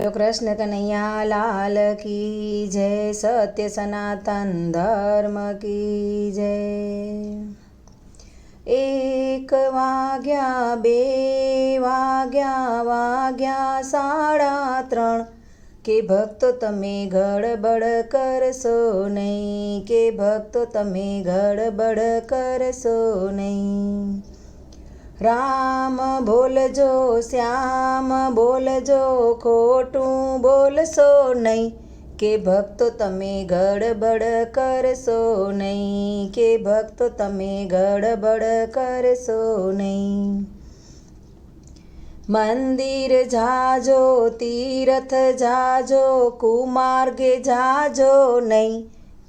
કૃષ્ણ કનૈયા લાલ કી જય, સત્ય સનાતન ધર્મ કી જય। 1 વાગ્યા 2 વાગ્યા વાગ્યા 3:30 કે ભક્તો તમે ગડબડ કરશો નહીં, કે ભક્તો તમે ગડબડ કરશો નહીં। રામ બોલજો શ્યામ બોલજો, ખોટું બોલશો નહીં, કે ભક્તો તમે ગડબડ કરશો નહીં, કે ભક્તો તમે ગડબડ કરશો નહીં। મંદિર જાજો તીરથ જાજો, કુમાર્ગે જાજો નહીં,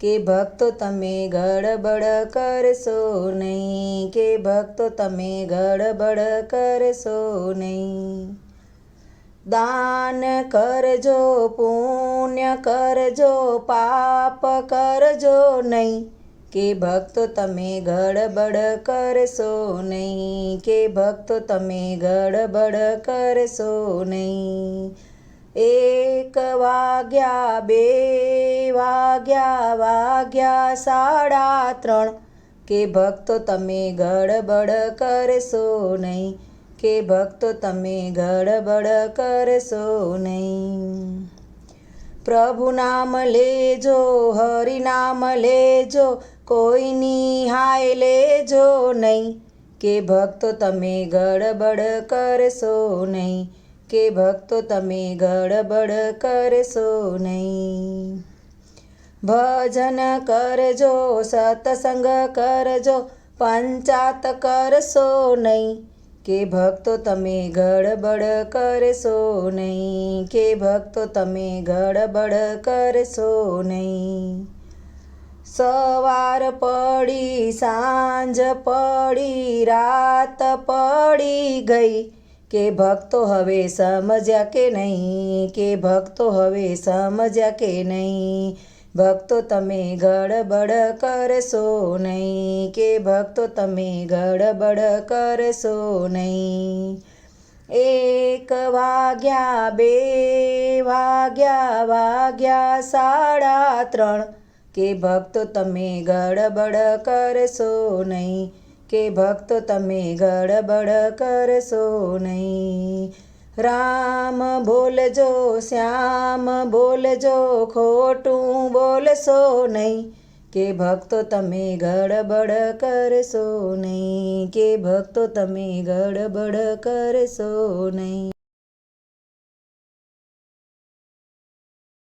કે ભક્તો તમે ગડબડ કરશો નહીં, કે ભક્તો તમે ગડબડ કરશો નહીં। દાન કરજો પુણ્ય કરજો, પાપ કરજો નહીં, કે ભક્તો તમે ગડબડ કરશો નહીં, કે ભક્તો તમે ગડબડ કરશો નહીં। 1 વાગ્યા 2 વાગ્યા વાગ્યા 3:30 કે ભક્તો તમે ગડબડ કરશો નહીં, કે ભક્તો તમે ગડબડ કરશો નહીં। પ્રભુ નામ લેજો હરિ નામ લેજો, કોઈની હાય લેજો નહીં, કે ભક્તો તમે ગડબડ કરશો નહીં, કે ભક્તો તમે ગડબડ કરશો નહીં। ભજન કરજો સત્સંગ કરજો, પંચાત કરશો નહીં, કે ભક્તો તમે ગડબડ કરશો નહીં, કે ભક્તો તમે ગડબડ કરશો નહીં। સવાર પડી સાંજ પડી રાત પડી ગઈ, કે ભક્તો હવે સમજ્યા કે નહીં, કે ભક્તો હવે સમજ્યા કે નહીં, ભક્તો તમે ગડબડ કરશો નહીં, કે ભક્તો તમે ગડબડ કરશો નહીં। 1 વાગ્યા 2 વાગ્યા વાગ્યા 3:30 કે ભક્તો તમે ગડબડ કરશો નહીં, કે ભક્તો તમે ગડબડ કરશો નહીં। રામ બોલજો શ્યામ બોલજો, ખોટું બોલશો નહીં, કે ભક્તો તમે ગડબડ કરશો નહીં, કે ભક્તો તમે ગડબડ કરશો નહીં।